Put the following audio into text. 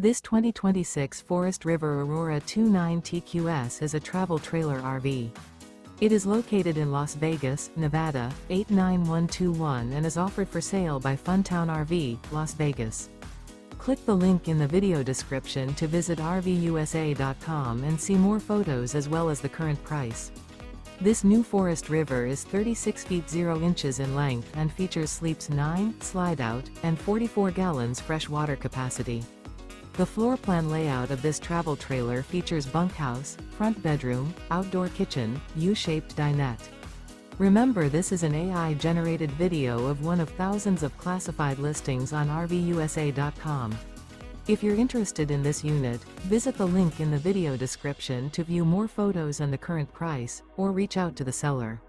This 2026 Forest River Aurora 29 TQS is a travel trailer RV. It is located in Las Vegas, Nevada, 89121 and is offered for sale by Funtown RV, Las Vegas. Click the link in the video description to visit RVUSA.com and see more photos as well as the current price. This new Forest River is 36 feet 0 inches in length and features sleeps 9, Slideout, and 44 gallons fresh water capacity. The floor plan layout of this travel trailer features bunkhouse, front bedroom, outdoor kitchen, U-shaped dinette. Remember, this is an AI-generated video of one of thousands of classified listings on RVUSA.com. If you're interested in this unit, visit the link in the video description to view more photos and the current price, or reach out to the seller.